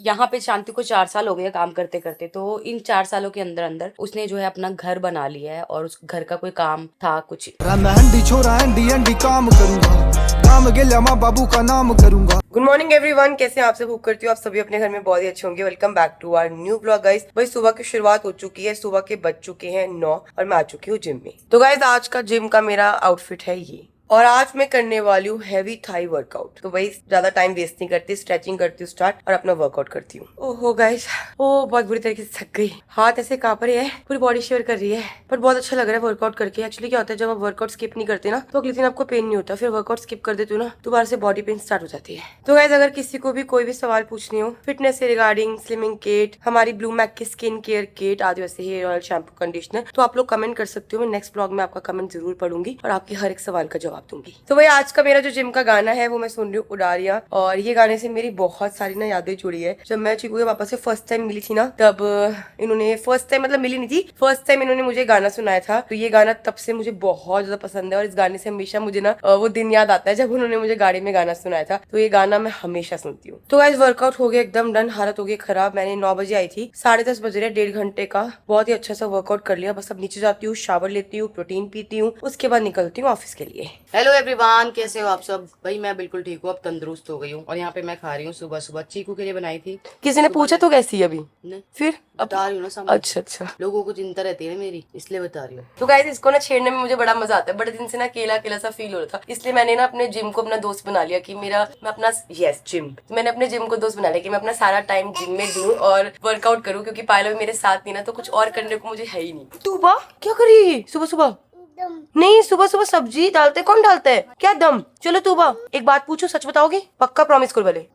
यहाँ पे शांति को 4 साल हो गए काम करते करते, तो इन 4 सालों के अंदर अंदर उसने जो है अपना घर बना लिया है और उस घर का कोई काम था कुछ। गुड मॉर्निंग एवरीवन, कैसे आप सब? होप करती हूँ आप सभी अपने घर में बहुत ही अच्छे होंगे। Welcome back to our new blog guys. भाई सुबह की शुरुआत हो चुकी है, सुबह के बज चुके हैं 9 और मैं आ चुकी हूँ जिम में। तो गाइस आज का जिम का मेरा आउटफिट है ये, और आज मैं करने वाली हूँ हैवी थाई वर्कआउट। तो वही ज्यादा टाइम वेस्ट नहीं करती, स्ट्रेचिंग करती हूँ स्टार्ट और अपना वर्कआउट करती हूँ। ओहो गाइस, ओ बहुत बुरी तरीके से थक गई, हाथ ऐसे कांप रहे हैं, पूरी बॉडी शेवर कर रही है, पर बहुत अच्छा लग रहा है वर्कआउट करके। एक्चुअली क्या होता है, जब आप वर्कआउट स्किप नहीं करते ना तो अगले दिन आपको पेन नहीं होता, फिर वर्कआउट स्किप कर देते हो ना दोबारा से बॉडी पेन स्टार्ट हो जाती है। तो गाइस अगर किसी को भी कोई भी सवाल पूछनी हो फिटनेस से रिगार्डिंग, स्लिमिंग किट, हमारी ब्लू मैक की स्किन केयर किट, आदिवासी हेयर ऑयल, शैम्पू, कंडीशनर, तो आप लोग कमेंट कर सकते हो। मैं नेक्स्ट ब्लॉग में आपका कमेंट जरूर पढ़ूंगी और आपके हर एक सवाल का जवाब दूंगी। तो भाई आज का मेरा जो जिम का गाना है वो मैं सुन रही हूँ उडारिया, और ये गाने से मेरी बहुत सारी ना यादें जुड़ी है। जब मैं चीकू के पापा से फर्स्ट टाइम मिली थी ना, तब इन्होंने फर्स्ट टाइम मतलब मिली नहीं थी, फर्स्ट टाइम इन्होंने मुझे गाना सुनाया था। तो ये गाना तब से मुझे बहुत ज्यादा पसंद है और इस गाने से हमेशा मुझे ना वो दिन याद आता है जब उन्होंने मुझे गाड़ी में गाना सुनाया था। तो ये गाना मैं हमेशा सुनती हूँ। तो आज वर्कआउट हो गया एकदम डन, हालत हो गई खराब। मैंने 9 बजे आई थी, 10:30 बज रहे, 1.5 घंटे का बहुत ही अच्छा सा वर्कआउट कर लिया। बस अब नीचे जाती हूँ, शावर लेती हूँ, प्रोटीन पीती हूँ, उसके बाद निकलती हूँ ऑफिस के लिए। हेलो एवरीवन, कैसे हो आप सब? भाई मैं बिल्कुल ठीक हूँ, अब तंदुरुस्त हो गई हूँ। और यहाँ पे मैं खा रही हूँ सुबह सुबह, चीकू के लिए बनाई थी। किसी ने पूछा तो कैसी अभी? नहीं, फिर बता रही हूँ ना सामने। अच्छा अच्छा, लोगों को चिंता रहती है ना मेरी, इसलिए बता रही हूँ। तो गाइस इसको ना छेड़ने में मुझे बड़ा मजा आता है। बड़े दिन से ना अकेला अकेला सा फील हो रहा था, इसलिए मैंने ना अपने जिम को अपना दोस्त बना लिया कि मैं अपना जिम, तो मैंने अपने जिम को दोस्त बना लिया कि मैं अपना सारा टाइम जिम में दूं और वर्कआउट करूं, क्योंकि पायला भी मेरे साथ नहीं ना, तो कुछ और करने को मुझे है ही नहीं। तू बा क्या करी सुबह सुबह? नहीं, सुबह सुबह सब्जी डालते कौन डालता है? क्या दम? चलो तू बा एक बात पूछो, सच बताओगी? पक्का प्रॉमिस करो पहले।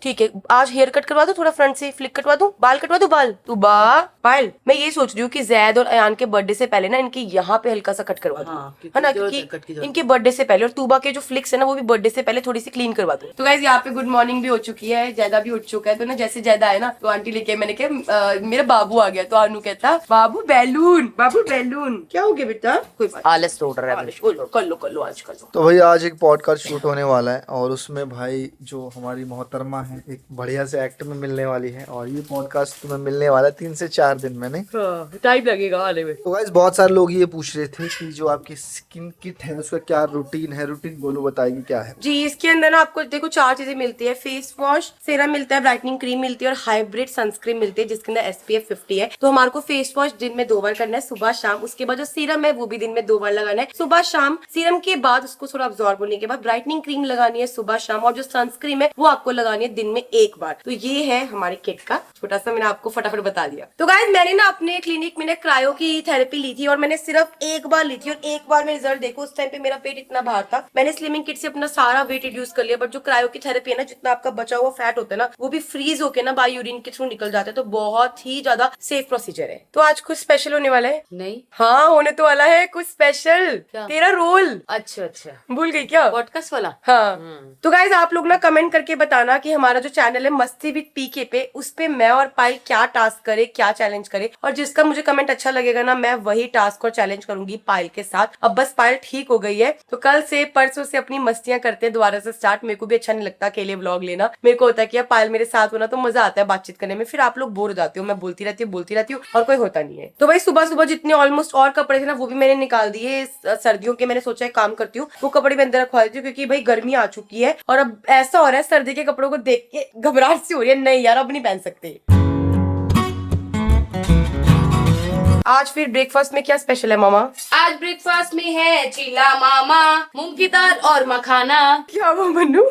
ठीक है, आज हेयर कट करवा दो, थोड़ा फ्रंट से फ्लिक कटवा दूं, बाल कटवा दूं बाल। तू बा पायल, मैं ये सोच रही हूँ कि जैद और अयान के बर्थडे से पहले ना इनके यहाँ पे हल्का सा कट करवा दूं, है ना, क्योंकि इनके बर्थडे से पहले, और तूबा के जो फ्लिक्स है ना वो भी बर्थडे से पहले थोड़ी सी क्लीन करवा दूं। तो गाइस यहाँ पे गुड मॉर्निंग भी हो चुकी है, जैदा भी उठ चुका है। तो ना जैसे जैदा है ना तो आंटी लेके, मैंने कहा मेरा बाबू आ गया, तो अनु कहता बाबू बैलून, बाबू बैलून। क्या हो गया बेटा? कोई बात, आलस तोड़ रहा है। कर लो आज कर लो। तो भाई आज एक पॉडकास्ट शूट होने वाला है और उसमें भाई जो हमारी मोहतरमा है एक बढ़िया से एक्ट में मिलने वाली है, और ये पॉडकास्ट तुम्हें मिलने वाला है 3 से 4 दिन में। नहीं टाइम लगेगा आने में। तो गाइस बहुत सारे लोग ये पूछ रहे थे कि जो आपकी स्किन किट है उसका क्या रूटीन है। रूटीन बोलो, बताएगी क्या है? जी, इसके अंदर ना आपको देखो 4 चीजें मिलती है। फेस वॉश, सीरम मिलता है, ब्राइटनिंग क्रीम मिलती है और हाइब्रिड सनस्क्रीन मिलती है जिसके अंदर SPF 50 है। तो हमारे को फेस वॉश दिन में 2 बार करना है, सुबह शाम। उसके बाद जो सीरम है वो भी दिन में 2 बार लगाना है, सुबह शाम। सीरम के बाद उसको थोड़ा अब्सॉर्ब होने के बाद ब्राइटनिंग क्रीम लगानी है सुबह शाम, और जो सनस्क्रीन है वो आपको लगानी है दिन में 1 बार। तो ये है हमारे किट का छोटा सा, मैंने आपको फटाफट बता दिया। तो गाइस मैंने ना अपने क्लिनिक में क्रायो की थेरेपी ली थी और मैंने सिर्फ 1 बार ली थी, और 1 बार में रिजल्ट देखो। उस टाइम पे मेरा पेट इतना भार था, मैंने स्लिमिंग किट से अपना सारा वेट रिड्यूस कर लिया। बट जो क्रायो की थेरेपी है ना, जितना आपका बचा हुआ फैट होता है ना वो भी फ्रीज होके ना बाय यूरिन के थ्रू निकल जाता है। तो बहुत ही ज्यादा सेफ प्रोसीजर है। तो आज कुछ स्पेशल होने वाला है। नहीं, हाँ होने तो वाला है कुछ स्पेशल। तेरा रोल अच्छा अच्छा, भूल गई क्या? पॉडकास्ट वाला। हाँ, तो गाइज आप लोग ना कमेंट करके बताना कि हमारा जो चैनल है मस्ती विद पीके पे, उस पे मैं और पायल क्या टास्क करे, क्या चैलेंज करे, और जिसका मुझे कमेंट अच्छा लगेगा ना मैं वही टास्क और चैलेंज करूंगी पायल के साथ। अब बस पायल ठीक हो गई है तो कल से परसों से अपनी मस्तियां करते हैं दोबारा से स्टार्ट। मेरे को भी अच्छा नहीं लगता अकेले व्लॉग लेना, मेरे को होता है कि यार पायल मेरे साथ होना तो मजा आता है बातचीत करने में। फिर आप लोग बोर हो जाते हो, मैं बोलती रहती हूँ और कोई होता नहीं है। तो भाई सुबह सुबह जितने ऑलमोस्ट और कपड़े थे ना वो भी मैंने निकाल दिए सर्दियों के। मैंने सोचा काम करती हूँ वो कपड़े में अंदर रखवा देती हूँ, क्योंकि भाई गर्मी आ चुकी है और अब ऐसा हो रहा है सर्दी के कपड़ों को देख के घबराहट सी हो रही है। नहीं यार अब नहीं पहन सकते। आज फिर ब्रेकफास्ट में क्या स्पेशल है मामा? आज ब्रेकफास्ट में है चीला मामा, मूंग की दाल और मखाना। क्या हुआ मन्नू?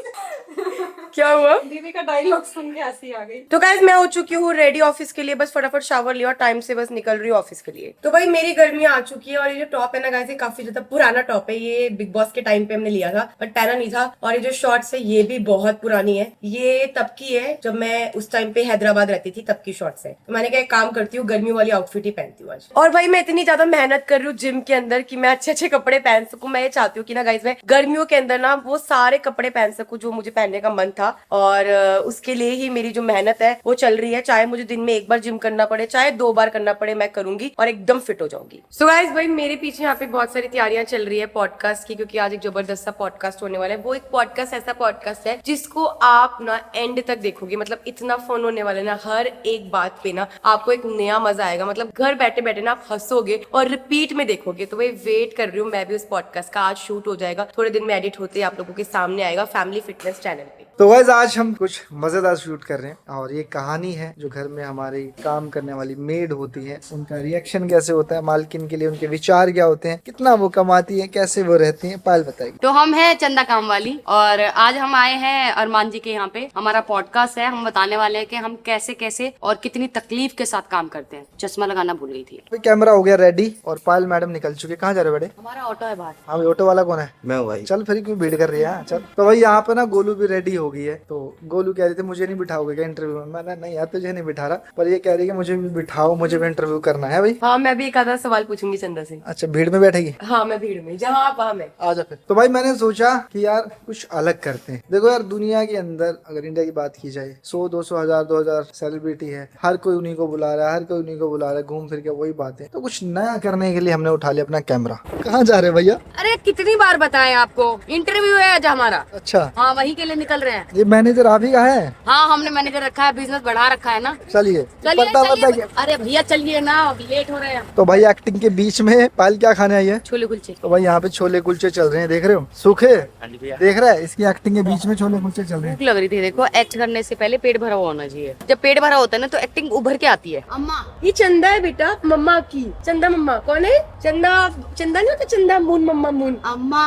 क्या हुआ? दीदी का डायलॉग सुन के हंसी आ गई। तो गाइस मैं हो चुकी हूँ रेडी ऑफिस के लिए, बस फटाफट शावर लिया और टाइम से बस निकल रही हूँ ऑफिस के लिए। तो भाई मेरी गर्मी आ चुकी है, और ये जो टॉप है ना गाइस ये काफी ज्यादा पुराना टॉप है। ये बिग बॉस के टाइम पे हमने लिया था बट पहना नहीं था। और ये जो शॉर्ट्स है ये भी बहुत पुरानी है, ये तब की है जब मैं उस टाइम पे हैदराबाद रहती थी, तब की शॉर्ट्स है। तो मैंने कहा एक काम करती हूँ गर्मी वाली आउटफिट ही पहनती हूँ आज। और भाई मैं इतनी ज्यादा मेहनत कर रही हूँ जिम के अंदर कि मैं अच्छे अच्छे कपड़े पहन सकूं। मैं ये चाहती हूँ कि ना गाइस मैं गर्मियों के अंदर ना वो सारे कपड़े पहन सकूं जो मुझे पहनने का मन था। था और उसके लिए ही मेरी जो मेहनत है वो चल रही है। चाहे मुझे दिन में एक बार जिम करना पड़े, चाहे 2 बार करना पड़े, मैं करूंगी और एकदम फिट हो जाऊंगी। सो गाइस भाई मेरे पीछे यहाँ पे बहुत सारी तैयारियां चल रही है पॉडकास्ट की, क्योंकि आज एक जबरदस्त सा पॉडकास्ट होने वाला है। वो एक पॉडकास्ट ऐसा पॉडकास्ट है जिसको आप ना एंड तक देखोगे, मतलब इतना फन होने वाला है ना, हर एक बात पे ना आपको एक नया मजा आएगा, मतलब घर बैठे बैठे ना आप हंसोगे और रिपीट में देखोगे। तो भाई वेट कर रही हूँ मैं भी उस पॉडकास्ट का। आज शूट हो जाएगा, थोड़े दिन में एडिट होते आप लोगों के सामने आएगा फैमिली फिटनेस चैनल पे। तो गाइस आज हम कुछ मजेदार शूट कर रहे हैं और ये कहानी है जो घर में हमारी काम करने वाली मेड होती है, उनका रिएक्शन कैसे होता है मालकिन के लिए, उनके विचार क्या होते हैं, कितना वो कमाती है, कैसे वो रहती है। पायल बताएगी। तो हम हैं चंदा कामवाली और आज हम आए हैं अरमान जी के यहाँ पे। हमारा पॉडकास्ट है, हम बताने वाले हैं कि हम कैसे कैसे और कितनी तकलीफ के साथ काम करते हैं। चश्मा लगाना भूल गई थी। तो कैमरा हो गया रेडी और पायल मैडम निकल चुके। कहाँ जा रहे बड़े? हमारा ऑटो है बाहर। हाँ भाई, ऑटो वाला कौन है? मैं हूँ भाई। चल फिर क्यों भीड़ कर रही है? चल। तो भाई यहाँ पे ना गोलू भी रेडी हो गई है। तो गोलू कह रही थी मुझे नहीं बिठाओगे क्या इंटरव्यू में? मैंने नहीं यार तुझे नहीं बिठा रहा, पर ये कह रही है कि मुझे भी बिठाओ, मुझे भी इंटरव्यू करना है भाई। हाँ मैं भी एक आधा सवाल पूछूंगी चंदा से। अच्छा भीड़ में बैठेगी? हाँ मैं भीड़ में, जहाँ आप वहाँ मैं। आ जा फिर। तो भाई मैंने सोचा कि यार कुछ अलग करते हैं। देखो यार दुनिया के अंदर अगर इंडिया की बात की जाए 100 200 1000 2000 सेलिब्रिटी है, हर कोई उन्हीं को बुला रहा है, हर कोई उन्हीं को बुला रहा है, घूम फिर के वही बातें। तो कुछ नया करने के लिए हमने उठा लिया अपना कैमरा। कहाँ जा रहे भैया? अरे कितनी बार बताएं आपको, इंटरव्यू है आज हमारा। अच्छा हाँ वही के लिए निकल रहे हैं। ये मैनेजर आप ही का है? हाँ हमने मैनेजर रखा है, बिजनेस बढ़ा रखा है ना। चलिए चलिए पता चलिए। क्या। अरे भैया चलिए ना, अभी लेट हो रहे हैं। तो भाई एक्टिंग के बीच में पायल क्या खाने आई है? छोले कुलचे। तो भाई यहाँ पे छोले कुलचे चल रहे हैं, देख रहे हो? सूखे देख रहा है, इसकी एक्टिंग के बीच में छोले कुलचे चल रहे हैं। भूख लग रही थी। देखो एक्ट करने से पहले पेट भरा हुआ होना चाहिए। जब पेट भरा होता है ना तो एक्टिंग उभर के आती है। अम्मा ये चंदा है बेटा, मम्मा की। चंदा मम्मा कौन है? चंदा चंदा नहीं होता, चंदा मून मम्मा मून। अम्मा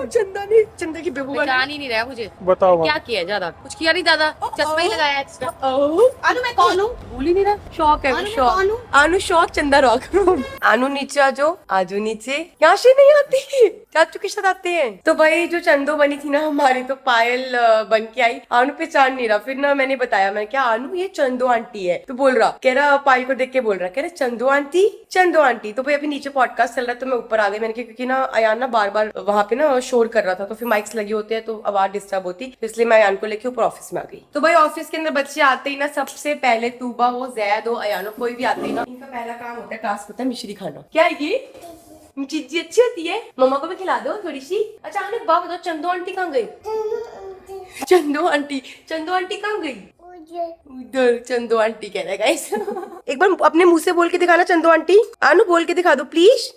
चंदा नहीं, चंदा की बेबू वाली। जान ही नहीं रहा मुझे। बताओ क्या किया? ज्यादा कुछ किया नहीं, ज्यादा चश्मा ही लगाया एक्स्ट्रा। अनु मैं कौन हूँ? भूल ही नहीं रहा। शौक है, अनु मैं शौक। कौन हूँ? अनु शौक, चंदा रॉक। अनु नीचे आजो नीचे। यहाँ से नहीं आती, चाचू के साथ आते हैं। तो भाई जो चंदो बनी थी ना हमारी, तो पायल बन के आई। अनु पहचान नहीं रहा। फिर ना मैंने बताया, मैं क्या अनु ये चंदो आंटी है। तो बोल रहा, कह रहा पायल को देख के बोल रहा, कह रहा चंदो आंटी चंदो आंटी। तो भाई अभी नीचे पॉडकास्ट चल रहा है तो मैं ऊपर आ गई। मैंने कहा क्योंकि ना अयान ना बार बार वहाँ पे ना शोर कर रहा था, तो फिर माइक्स लगे होते हैं तो आवाज डिस्टर्ब होती, इसलिए मैं अयान को लेके ऊपर ऑफिस में आ गई। तो भाई ऑफिस के अंदर बच्चे आते ही ना सबसे पहले तूबा हो, जैद हो, अयान हो, कोई भी आते ही ना इनका पहला काम होता है, टास्क होता है मिश्री खाना। क्या है ये? चीजी अच्छी होती है, मम्मा को भी खिला दो थोड़ी सी। अच्छा आने बाप बताओ, चंदो आंटी कहाँ गई? चंदो आंटी कहाँ गई? उधर चंदो आंटी कह रहा है गाइस। एक बार अपने मुंह से बोल के दिखाना, चंदो आंटी। आनु बोल के दिखा दो प्लीज।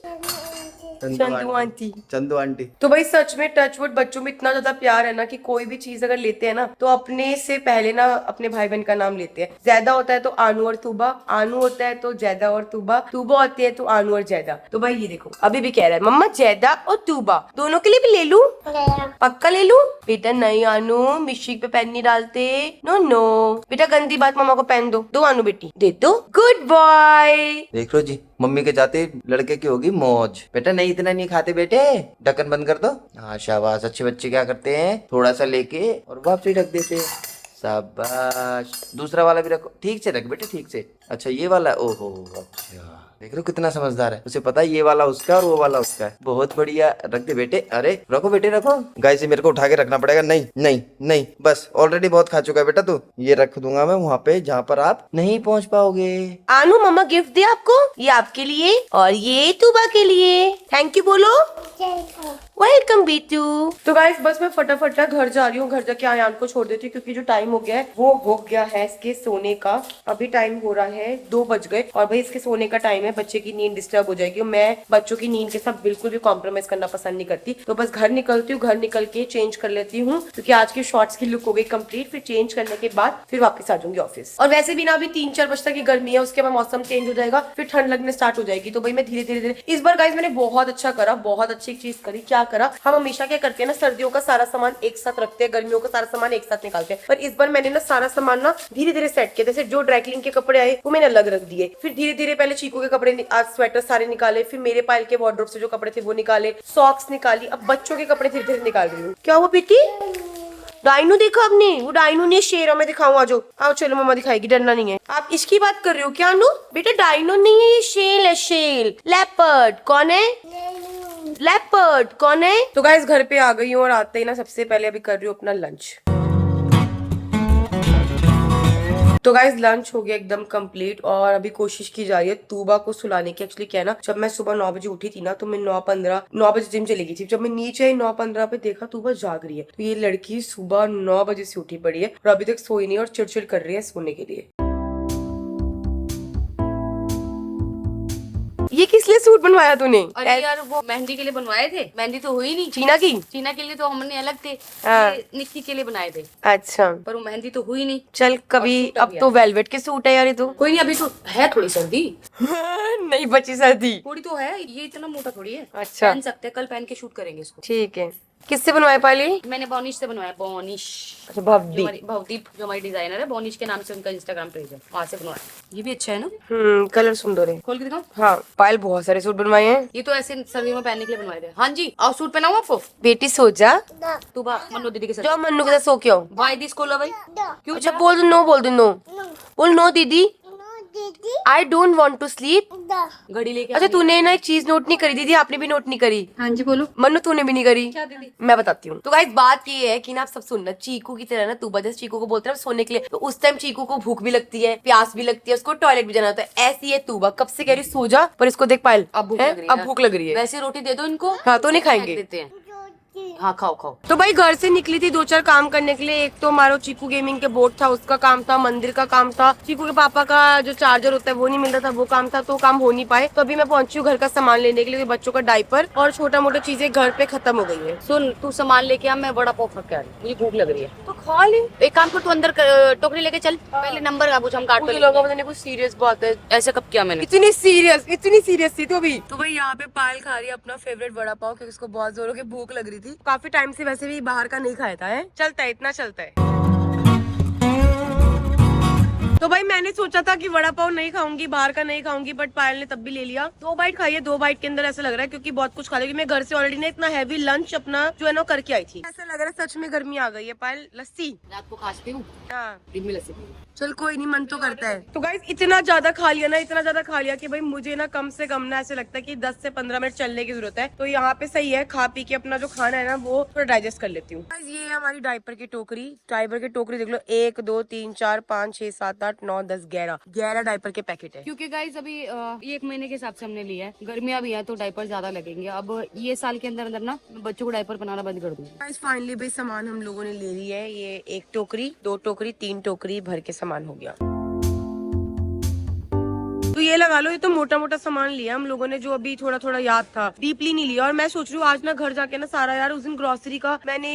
चंदू आंटी। तो भाई सच में टचवुड बच्चों में इतना ज्यादा प्यार है ना कि कोई भी चीज अगर लेते हैं ना तो अपने से पहले ना अपने भाई बहन का नाम लेते हैं। ज्यादा होता है तो आनू और तूबा, आनू होता है तो जैदा और तूबा, तूबा होती है तो आनू और जैदा। तो भाई ये देखो अभी भी कह रहा है मम्मा जैदा और तूबा दोनों के लिए भी ले लूं? पक्का ले लूं? बेटा नहीं आनू, मिश्री पे पेन नहीं डालते। नो नो बेटा, गंदी बात मम्मा को पेन दो आनू बेटी, दे दो। Good boy. देख लो जी, मम्मी के जाते लड़के की होगी मौज। बेटा नहीं इतना नहीं खाते बेटे, ढक्कन बंद कर दो। हाँ शाबाश, अच्छे बच्चे क्या करते हैं, थोड़ा सा लेके और वापसी ढक देते हैं। शाबाश। दूसरा वाला भी रखो, ठीक से रख बेटे, ठीक से। अच्छा ये वाला, ओहो अच्छा, देख रहे हो कितना समझदार है, उसे पता है ये वाला उसका है और वो वाला उसका है। बहुत बढ़िया, रख दे बेटे। अरे रखो बेटे रखो। गाय से मेरे को उठा के रखना पड़ेगा। नहीं नहीं नहीं, बस ऑलरेडी बहुत खा चुका है बेटा तू। ये रख दूंगा मैं वहाँ पे जहाँ पर आप नहीं पहुँच पाओगे। आनू मम्मा गिफ्ट दे आपको, ये आपके लिए और ये तूबा के लिए। थैंक यू बोलो। वेलकम बेटू। तो गाइस बस मैं फटाफट घर जा रही हूँ, घर जाके आयान को छोड़ देती हूँ क्योंकि जो टाइम हो गया है वो हो गया है इसके सोने का। अभी टाइम हो रहा है 2 बज गए और भाई इसके सोने का टाइम है, बच्चे की नींद डिस्टर्ब हो जाएगी। मैं बच्चों की नींद के साथ बिल्कुल भी कॉम्प्रोमाइज करना पसंद नहीं करती। तो बस घर निकलती हूँ, घर निकल के चेंज कर लेती हूँ क्योंकि आज की शॉर्ट्स की लुक हो गई कंप्लीट। फिर चेंज करने के बाद फिर वापस आ जाऊंगी ऑफिस। और वैसे भी ना अभी 3-4 बजे तक की गर्मी है, उसके बाद मौसम चेंज हो जाएगा, फिर ठंड लगने स्टार्ट हो जाएगी। तो भाई मैं धीरे धीरे इस बार गाइस मैंने बहुत अच्छा करा, बहुत अच्छी चीज करी। क्या करा, हम हमेशा क्या करते हैं ना, सर्दियों का सारा सामान एक साथ रखते हैं, गर्मियों का सारा सामान एक साथ निकालते हैं। पर इस बार मैंने ना सारा सामान ना धीरे धीरे सेट किया। जैसे जो ड्राइक्लिंग के कपड़े आए वो मैंने अलग रख दिए, फिर धीरे धीरे पहले चीकू के कपड़े, आज स्वेटर सारे निकाले, फिर मेरे पायल के वार्डरोब से जो कपड़े थे वो निकाले, सॉक्स निकाली, अब बच्चों के कपड़े धीरे धीरे निकाल रही हूँ। क्या हुआ बेटी? डाइनो देखा आपने? वो डाइनो ने शेर, मैं दिखाऊं? आज आओ चलो मम्मा दिखाएगी, डरना नहीं है। आप इसकी बात कर रहे हो क्या अनु? बेटा डाइनो नहीं है, ये शेल है, शेल। लेपर्ड कौन है? लेपर्ड कौन है? तो गाइस घर पे आ गई हूँ और आते ही ना सबसे पहले अभी कर रही हूँ अपना लंच। तो गाइज लंच हो गया एकदम कंप्लीट और अभी कोशिश की जा रही है तूबा को सुलाने की। एक्चुअली क्या है ना, जब मैं सुबह 9 बजे उठी थी ना तो मैं 9 बजे जिम चली गई थी। जब मैं नीचे आई 9:15 पे देखा तूबा जाग रही है। तो ये लड़की सुबह 9 बजे से उठी पड़ी है और अभी तक सोई नहीं और चिड़चिड़ कर रही है सोने के लिए। ये किस लिए सूट बनवाया तूने? अरे यार वो मेहंदी के लिए बनवाए थे, मेहंदी तो हुई नहीं। चीना की? चीना के लिए तो हमने अलग थे, हाँ। ये निक्की के लिए बनाए थे, अच्छा, पर वो मेहंदी तो हुई नहीं। चल कभी। और सूट आ अब गया। तो वेलवेट के सूट है यार ये तो। कोई नहीं, अभी तो है थोड़ी सर्दी, नहीं बची सर्दी। थोड़ी तो है, ये इतना मोटा थोड़ी है। अच्छा। पहन सकते हैं, कल पहन के शूट करेंगे इसको। ठीक है। किससे बनवाए पाली? मैंने बॉनिश से बनवाया, बॉनिश। अच्छा, भव्दी। भवदीप जो हमारी डिजाइनर है, बॉनिश के नाम से उनका इंस्टाग्राम पेज है, वहाँ से बनवाया। ये भी अच्छा है ना, कलर सुंदर है। खोल के दिखाओ। हाँ, पायल बहुत सारे सूट बनवाए हैं। ये तो ऐसे सर्दियों में पहनने के लिए बनवाए थे। हाँ जी, और सूट पहनाऊं आपको? बेटी सो जा, तू मन्नू दीदी के साथ जो मन्नू के साथ सो के आओ। भाई दी स्कूल भाई क्यों? अच्छा बोल दो नो, बोल दो नो। बोल नो दीदी, I don't want to sleep. घड़ी लेके अच्छा तूने ना एक चीज नोट नहीं करी दीदी, आपने भी नोट नहीं करी। हाँ जी बोलो। मन्नू तूने भी नहीं करी। क्या दीदी? मैं बताती हूँ। तो गाइस बात ये है कि ना आप सब सुनना, चीकू की तरह ना तूबा जैसे चीकू को बोलते हैं सोने के लिए, तो उस टाइम चीकू को भूख भी लगती है, प्यास भी लगती है, उसको टॉयलेट भी जाना होता है। ऐसी है तूबा, कब से कह रही सो जा, पर इसको देख पायल अब भूख लग रही है। अब भूख लग रही है। वैसे रोटी दे दो इनको। हाँ तो नहीं खाएंगे। देते हैं। हाँ खाओ खाओ। तो भाई घर से निकली थी 2-4 काम करने के लिए। एक तो हमारा चीकू गेमिंग के बोर्ड था, उसका काम था, मंदिर का काम था, चीकू के पापा का जो चार्जर होता है वो नहीं मिल रहा था, वो काम था, तो काम हो नहीं पाए। तो अभी मैं पहुंची हूँ घर का सामान लेने के लिए, बच्चों का डायपर और छोटा मोटा चीजें घर पे खत्म हो गई है। सुन, तू सामान लेके आ, मैं बड़ा पाव खा के आ रही हूँ, मुझे भूख लग रही है। तो खा ले। एक काम कर, तू अंदर टोकरी लेके चल, पहले नंबर का पूछ, हम काट मुझे लगा पता नहीं कुछ सीरियस बात है। ऐसे कब किया मैंने? इतनी सीरियस थी तो भी। तो भाई यहाँ पे पायल खा रही है अपना फेवरेट वड़ा पाव, क्योंकि उसको बहुत जोरों की भूख लग रही थी। काफी टाइम से वैसे भी बाहर का नहीं खाया था। है चलता है, इतना चलता है। तो भाई मैंने सोचा था कि वड़ा पाव नहीं खाऊंगी, बाहर का नहीं खाऊंगी, बट पायल ने तब भी ले लिया। 2 बाइट खाई है, 2 बाइट के अंदर ऐसा लग रहा है क्योंकि बहुत कुछ खा लिया। मैं घर से ऑलरेडी ना इतना हैवी लंच अपना जो है ना करके आई थी। ऐसा लग रहा है सच में गर्मी आ गई है। पायल लस्सी रात को खाती हूँ, हाँ, दिन में लस्सी पीऊँ। चल कोई नहीं, मन तो करता है। तो गाइस इतना ज्यादा खा लिया ना, इतना ज्यादा खा लिया कि भाई मुझे ना कम से कम ना ऐसे लगता है कि 10 से 15 मिनट चलने की जरूरत है। तो यहाँ पे सही है, खा पी के अपना जो खाना है ना वो थोड़ा डाइजेस्ट कर लेती हूँ। ये है हमारी डायपर की टोकरी। डायपर की टोकरी देख लो, 1 2 3 4 5 6 7 8 9 10 11 डायपर के पैकेट है। क्योंकि गाइस अभी 1 महीने के हिसाब से हमने लिया है, गर्मियाँ भी है तो डायपर ज्यादा लगेंगे। अब ये साल के अंदर अंदर ना बच्चों को डायपर बनाना बंद कर दूंगी। गाइस फाइनली भाई सामान हम लोगों ने ले लिया है। ये 1 टोकरी 2 टोकरी 3 टोकरी भर के सामान हो गया। तो ये लगा लो, ये तो मोटा मोटा सामान लिया हम लोगों ने, जो अभी थोड़ा थोड़ा याद था, डीपली नहीं लिया। और मैं सोच रही हूँ आज ना घर जाके ना सारा, यार उस दिन ग्रोसरी का मैंने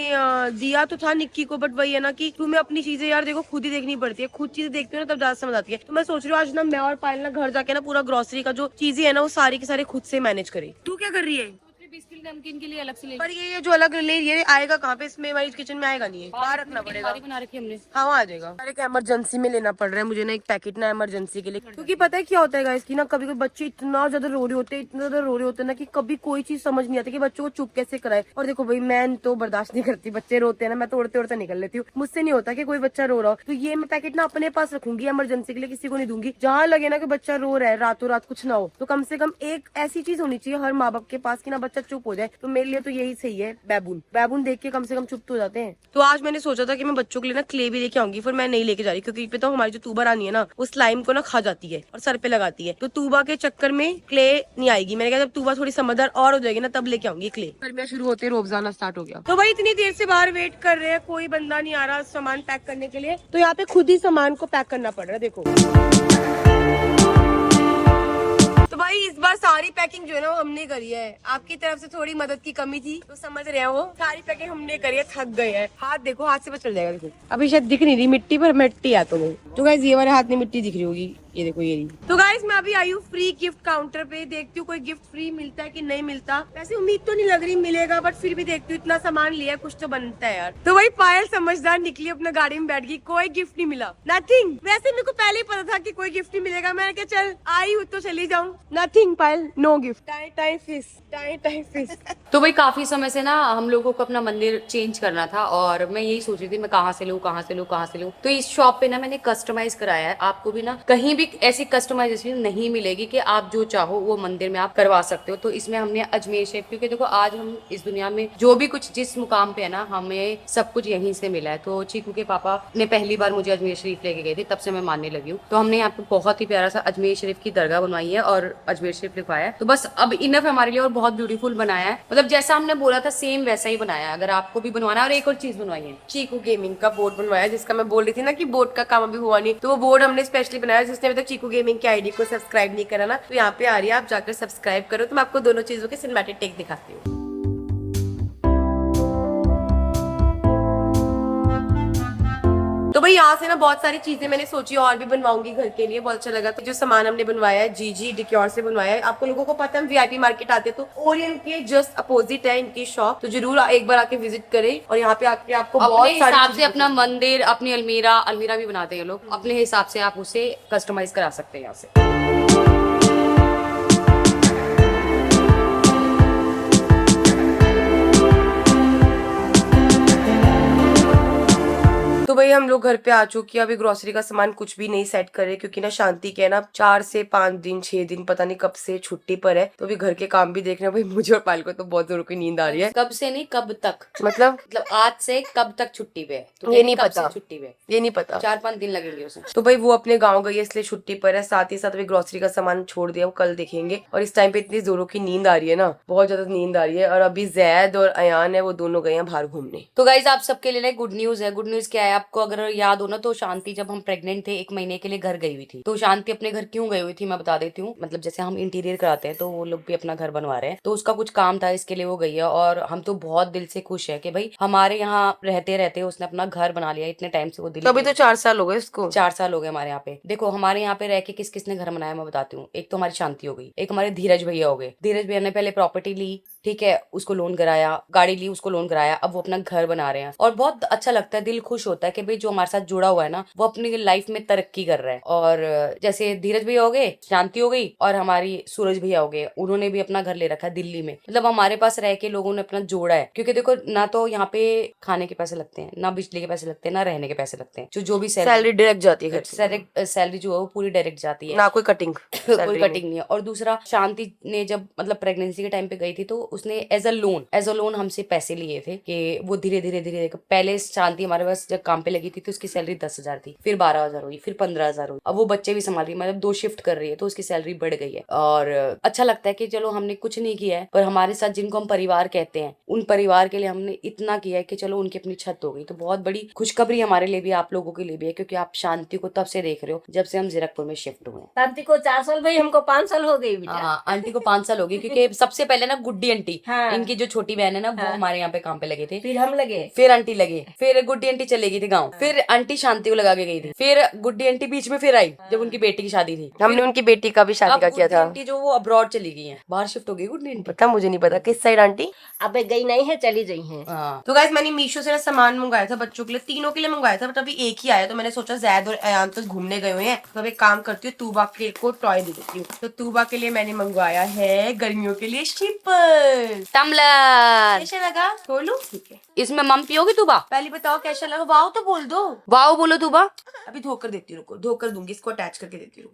दिया तो था निक्की को, बट वही है ना कि तुम्हें अपनी चीजें यार देखो खुद ही देखनी पड़ती है। खुद चीजें देखते हो ना तब ज्यादा समझ आती है। तो मैं सोच रही हूँ आज ना मैं और पायल ना घर जाके ना पूरा ग्रोसरी का जो चीजें है ना वो सारी की सारी खुद से मैनेज करे। तू क्या कर रही है? बिस्किट नमकीन के लिए अलग से ले, पर ये जो अलग ले ये आएगा कहाँ पे? इसमें हमारी किचन में आएगा नहीं है, बाहर रखना पड़ेगा। बना रखी हमने। हाँ वहाँ आ जाएगा। अरे इमरजेंसी में लेना पड़ रहा है मुझे ना एक पैकेट ना, इमरजेंसी के लिए। क्योंकि पता है क्या होता है गाइस कि ना कभी कभी बच्चे इतना ज्यादा रो रहे होते हैं, इतना ज्यादा रो रहे होते हैं ना कि कभी कोई चीज समझ नहीं आती कि बच्चों को चुप कैसे कराए। और देखो भाई मैं तो बर्दाश्त नहीं करती, बच्चे रोते हैं ना मैं तो उड़ते उड़ते निकल लेती हूँ। मुझसे नहीं होता कि कोई बच्चा रो रहा हो। तो ये मैं पैकेट ना अपने पास रखूंगी, इमरजेंसी के लिए किसी को नहीं दूंगी। जहाँ लगे ना कि बच्चा रो रहा है, रातों रात कुछ ना हो, तो कम से कम एक ऐसी चीज होनी चाहिए हर माँ बाप के पास कि ना बच्चा चुप हो जाए। तो मेरे लिए तो यही सही है, बैबून देख के कम से कम चुप तो हो जाते हैं। तो आज मैंने सोचा था कि मैं बच्चों के लिए ना क्ले भी लेके आऊंगी, फिर मैं नहीं लेके जा रही क्योंकि पे तो हमारी जो तूबा रानी है ना वो स्लाइम को ना खा जाती है और सर पे लगाती है। तो तूबा के चक्कर में क्ले नहीं आएगी। मैंने कहा जब तूबा थोड़ी समझदार और हो जाएगी ना तब लेके आऊंगी क्ले। गर्मियां शुरू होते रोब आना स्टार्ट हो गया। तो भाई इतनी देर से बाहर वेट कर रहे हैं, कोई बंदा नहीं आ रहा सामान पैक करने के लिए। तो यहाँ पे खुद ही सामान को पैक करना पड़ रहा है। देखो तो भाई इस बार सारी पैकिंग जो है ना वो हमने करी है। आपकी तरफ से थोड़ी मदद की कमी थी तो समझ रहे हैं, वो सारी पैकिंग हमने करी है। थक गए हैं, हाथ देखो, हाथ से बस चल जाएगा। देखो अभी शायद दिख नहीं रही मिट्टी, पर मिट्टी है तो गाइस ये वाले हाथ में मिट्टी दिख रही होगी, ये देखो ये रही। तो गाइस मैं अभी आई हूँ फ्री गिफ्ट काउंटर पे, देखती हूँ कोई गिफ्ट फ्री मिलता है कि नहीं मिलता। वैसे उम्मीद तो नहीं लग रही मिलेगा, बट फिर भी देखती हूँ, इतना सामान लिया कुछ तो बनता है यार। तो वही पायल समझदार निकली, अपना गाड़ी में बैठ गई, कोई गिफ्ट नहीं मिला, नथिंग। वैसे मेरे को पहले ही पता था कि कोई गिफ्ट नहीं मिलेगा। मैंने कहा चल आई हूँ तो चली जाऊँ, नथिंग पायल, नो गिफ्ट। Time fish. तो भाई काफी समय से ना हम लोगों को अपना मंदिर चेंज करना था और मैं यही सोच रही थी मैं कहाँ से लूँ। तो इस शॉप पे ना मैंने कस्टमाइज कराया है। आपको भी ना कहीं भी ऐसी कस्टमाइजेशन नहीं मिलेगी कि आप जो चाहो वो मंदिर में आप करवा सकते हो। तो इसमें हमने अजमेर शरीफ, क्योंकि देखो आज हम इस दुनिया में जो भी कुछ जिस मुकाम पे है ना, हमें सब कुछ यहीं से मिला है। तो चीकू के पापा ने पहली बार मुझे अजमेर शरीफ लेके गए थे, तब से मैं मानने लगी हूँ। तो हमने यहाँ पे बहुत ही प्यारा सा अजमेर शरीफ की दरगाह बनवाई है और अजमेर शरीफ लिखवाया है। तो बस अब इनफ है हमारे लिए और बहुत ब्यूटीफुल बनाया है, मतलब जैसा हमने बोला था सेम वैसा ही बनाया है। अगर आपको भी बनवाना है, और एक और चीज बनवाई है, चीकू गेमिंग का बोर्ड बनवाया, जिसका मैं बोल रही थी ना कि बोर्ड का काम अभी हुआ नहीं, तो वो बोर्ड हमने स्पेशली बनाया। जिसने अभी तक चीकू गेमिंग की आईडी को सब्सक्राइब नहीं करा ना, तो यहाँ पे आ रही है, आप जाकर सब्सक्राइब करो। तो मैं आपको दोनों चीजों के सिनेमैटिक टेक दिखाती हूँ। तो भाई यहाँ से ना बहुत सारी चीजें मैंने सोची और भी बनवाऊंगी घर के लिए, बहुत अच्छा लगा। तो जो सामान हमने बनवाया है जीजी डिक्योर से बनवाया है। आपको लोगों को पता है हम वीआईपी मार्केट आते तो ओरिएंट के जस्ट अपोजिट है इनकी शॉप, तो जरूर एक बार आके विजिट करें। और यहाँ पे आके आपको अपने बहुत हिसाब सारी से अपना मंदिर, अपनी अलमीरा भी बनाते हैं लोग, अपने हिसाब से आप उसे कस्टमाइज करा सकते हैं यहाँ से। तो भाई हम लोग घर पे आ चुके हैं। अभी ग्रोसरी का सामान कुछ भी नहीं सेट करे, क्योंकि ना शांति के है ना 4 से 5 दिन 6 दिन पता नहीं कब से छुट्टी पर है। तो अभी घर के काम भी देख रहे हैं। भाई मुझे और पायल को तो बहुत जोरों की नींद आ रही है। कब से नहीं, कब तक, मतलब आज से कब तक छुट्टी पे है, तो ये नहीं कब पता। से छुट्टी पे, ये नहीं पता, 4-5 दिन लगेंगे उसे। तो भाई वो अपने गांव गई है इसलिए छुट्टी पर है। साथ ही साथ अभी ग्रोसरी का सामान छोड़ दिया, वो कल देखेंगे। और इस टाइम पे इतनी जोरों की नींद आ रही है ना, बहुत ज्यादा नींद आ रही है। और अभी जैद और अयान है, वो दोनों गए हैं बाहर घूमने। तो गाइज आप सबके लिए गुड न्यूज है। गुड न्यूज क्या है, आपको अगर याद हो ना, तो शांति जब हम प्रेग्नेंट थे 1 महीने के लिए घर गई हुई थी। तो शांति अपने घर क्यों गई हुई थी मैं बता देती हूँ। मतलब जैसे हम इंटीरियर कराते हैं तो वो लोग भी अपना घर बनवा रहे हैं, तो उसका कुछ काम था, इसके लिए वो गई है। और हम तो बहुत दिल से खुश है कि भाई हमारे यहाँ रहते रहते उसने अपना घर बना लिया। इतने टाइम से वो दिल्ली, तो अभी तो 4 साल हो गए उसको। 4 साल हो गए हमारे यहाँ पे। देखो हमारे यहाँ पे रह के किस किसने घर बनाया मैं बताती हूँ। एक तो हमारी शांति हो गई, एक हमारे धीरज भैया हो गए। धीरज भैया ने पहले प्रॉपर्टी ली, ठीक है, उसको लोन कराया, गाड़ी ली, उसको लोन कराया, अब वो अपना घर बना रहे हैं। और बहुत अच्छा लगता है, दिल खुश होता है कि भाई जो हमारे साथ जुड़ा हुआ है ना, वो अपनी लाइफ में तरक्की कर रहा है। और जैसे धीरज भैया हो गए, शांति हो गई, और हमारी सूरज भैया हो गए, उन्होंने भी अपना घर ले रखा है दिल्ली में। मतलब हमारे पास रह के लोगों ने अपना जोड़ा है। क्योंकि देखो ना तो यहाँ पे खाने के पैसे लगते हैं, ना बिजली के पैसे लगते हैं, ना रहने के पैसे लगते हैं। जो भी सैलरी डायरेक्ट जाती है घर से। सैलरी जो है वो पूरी डायरेक्ट जाती है, ना कोई कटिंग कोई कटिंग नहीं है। और दूसरा, शांति ने जब मतलब प्रेगनेंसी के टाइम पे गई थी तो उसने एज अ लोन हमसे पैसे लिए थे कि वो धीरे धीरे पहले शांति हमारे पास जब काम पे लगी थी तो उसकी सैलरी 10,000 थी, फिर 12,000 हुई, फिर 15,000 हुई। अब वो बच्चे भी संभाल रही, मतलब 2 शिफ्ट कर रही है, तो उसकी सैलरी बढ़ गई है। और अच्छा लगता है कि चलो हमने कुछ नहीं किया है, पर हमारे साथ जिनको हम परिवार कहते हैं, उन परिवार के लिए हमने इतना किया है कि चलो उनकी अपनी छत हो गई। तो बहुत बड़ी खुशखबरी हमारे लिए भी, आप लोगों के लिए भी है, क्योंकि आप शांति को तब से देख रहे हो जब से हम जीरकपुर में शिफ्ट हुए। शांति को 4 साल भाई, हमको 5 साल हो गई बेटा। हाँ, आंटी को 5 साल हो गए, क्योंकि सबसे पहले ना गुड्डी आंटी, हाँ। इनकी जो छोटी बहन है ना, वो हमारे यहाँ पे काम पे लगे थे। फिर हम लगे, फिर आंटी लगे, फिर गुड्डी आंटी चले गई थी गाँव, फिर आंटी शांति को लगा के गई थी, फिर गुड्डी आंटी बीच में फिर आई जब उनकी बेटी की शादी थी। हमने उनकी बेटी का भी शादी का किया था। आंटी जो वो अब्रॉड चली गई है, बाहर शिफ्ट हो गई गुड्डी आंटी। पता मुझे नहीं पता किस साइड आंटी। अबे गई नहीं है, चली गई है। हाँ, तो गाइस मैंने मीशो से ना सामान मंगाया था बच्चों के लिए, तीनों के लिए मंगाया था, बट अभी एक ही आया। तो मैंने सोचा जैद और अयान तो घूमने गए हुए हैं, तो अब एक काम करती हूँ, तूबा के को टॉय दे देती हूँ। तो तूबा के लिए मैंने मंगवाया है गर्मियों के लिए शिपर टम्बलर। कैसा लगा? खोलूं? ठीक है, इसमें मम पियोगी तूबा? पहले बताओ कैसा लगा। वाओ तो बोल दो। वाओ बोलो तूबा। अभी धोकर देती हूँ, रुको, धोकर दूंगी, इसको अटैच करके देती हूँ।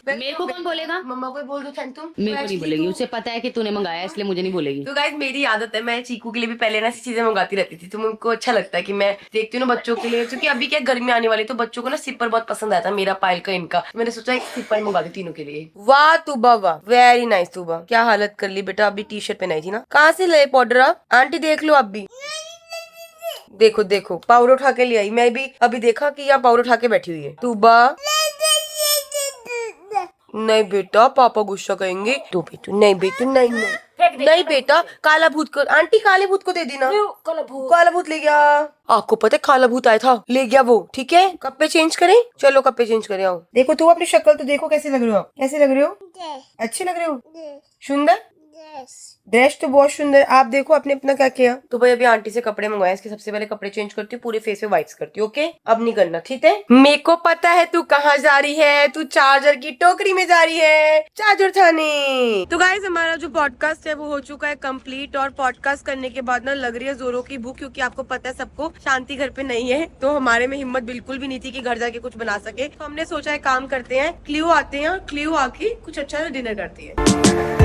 मेरे को कौन बोलेगा? मम्मा को बोल दो थैंक तुम। मेरे को नहीं बोलेगी, उसे पता है कि तूने मंगाया, इसलिए मुझे नहीं बोलेगी। तो गाइस मेरी आदत है, मैं चीकू के लिए भी पहले ना ऐसी चीजें मंगाती रहती थी। तो मुझको अच्छा लगता है कि मैं देखती हूँ ना बच्चों के लिए, क्योंकि अभी क्या गर्मी आने वाली, तो बच्चों को ना सिपर बहुत पसंद आया था, मेरा, पायल का, इनका। मैंने सोचा एक सिपर मंगा दी तीनों के लिए। वाह तूबा, वाह, वेरी नाइस तूबा। क्या हालत कर ली बेटा, अभी टी शर्ट पहनाई थी ना। कहाँ से ले पाउडर? आंटी देख लो, आप भी देखो देखो, पाउडर उठा के ले आई। मैं भी अभी देखा कि यहाँ पाउडर उठा के बैठी हुई है। तूबा नहीं बेटा, पापा गुस्सा करेंगे। तो बेटू नहीं, बेटू नहीं नहीं नहीं बेटा, काला भूत को, आंटी काले भूत को दे देना। काला भूत ले गया। आपको पता है काला भूत आया था, ले गया वो। ठीक है, कपड़े चेंज करें, चलो कपड़े चेंज करें। आओ देखो, तू अपनी शक्ल तो देखो, कैसे लग रहे हो आप? कैसे लग रहे हो? अच्छे लग रहे हो? सुंदर ड्रेस तो बहुत सुंदर। आप देखो आपने अपना क्या किया। तो भाई अभी आंटी से कपड़े मंगवाए, इसके सबसे पहले कपड़े चेंज करती हूँ, पूरे फेस पे वाइप्स करती हूँ। ओके, अब नहीं करना, ठीक है। मेरे को पता है तू कहाँ जा रही है, तू चार्जर की टोकरी में जा रही है चार्जर थाने। तो गाइस हमारा जो पॉडकास्ट है वो हो चुका है कंप्लीट, और पॉडकास्ट करने के बाद ना लग रही है जोरों की भूख, क्योंकि आपको पता है सबको शांति घर पे नहीं है, तो हमारे में हिम्मत बिल्कुल भी नहीं थी कि घर जाके कुछ बना सके। तो हमने सोचा है काम करते हैं, क्लियो आते हैं, क्लियो आके कुछ अच्छा सा डिनर करते हैं।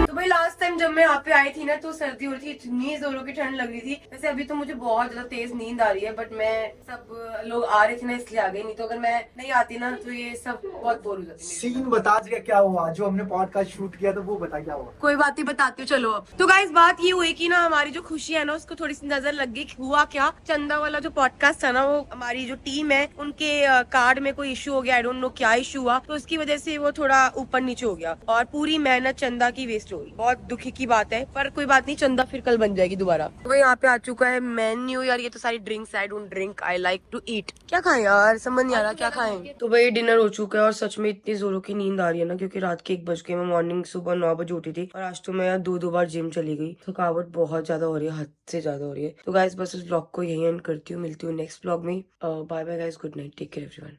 तो भाई लास्ट टाइम जब मैं यहाँ पे आई थी ना तो सर्दी हो रही थी, इतनी जोरों की ठंड लग रही थी। वैसे अभी तो मुझे बहुत ज्यादा तेज नींद आ रही है, बट मैं सब लोग आ रहे थे ना इसलिए आ गई, नहीं तो अगर मैं नहीं आती ना तो ये सब बहुत बोर हो जाती। सीन बता दिया क्या हुआ, जो हमने पॉडकास्ट शूट किया था वो बता क्या हुआ। कोई बात नहीं, बताती हूँ चलो। अब तो गाइस बात ये हुई कि ना हमारी जो खुशी है ना उसको थोड़ी सी नजर लग गई। हुआ क्या, चंदा वाला जो पॉडकास्ट था ना, वो हमारी जो टीम है उनके कार्ड में कोई इशू हो गया, आई डोंट नो क्या इशू हुआ, तो उसकी वजह से वो थोड़ा ऊपर नीचे हो गया और पूरी मेहनत चंदा की वेस्ट हो गई। बहुत दुखी की बात है, पर कोई बात नहीं, चंदा फिर कल बन जाएगी दोबारा। तो यहाँ पे आ चुका है मेन्यू। यार ये तो सारी drinks, I don't drink, I like to eat. क्या खाएं यार, समझ नहीं आ रहा क्या खाएं। तो भाई डिनर हो चुका है और सच में इतनी जोरों की नींद आ रही है ना, क्योंकि रात के 1 बज गए। मैं मॉर्निंग सुबह 9 बजे उठी थी और आज तो मैं 2 बार जिम चली गई। थकावट बहुत ज्यादा हो रही है, हद से ज्यादा हो रही है। तो गाइस बस इस ब्लॉग को यही एंड करती हूँ, मिलती हूँ नेक्स्ट ब्लॉग में। Bye bye guys, good night, take care everyone.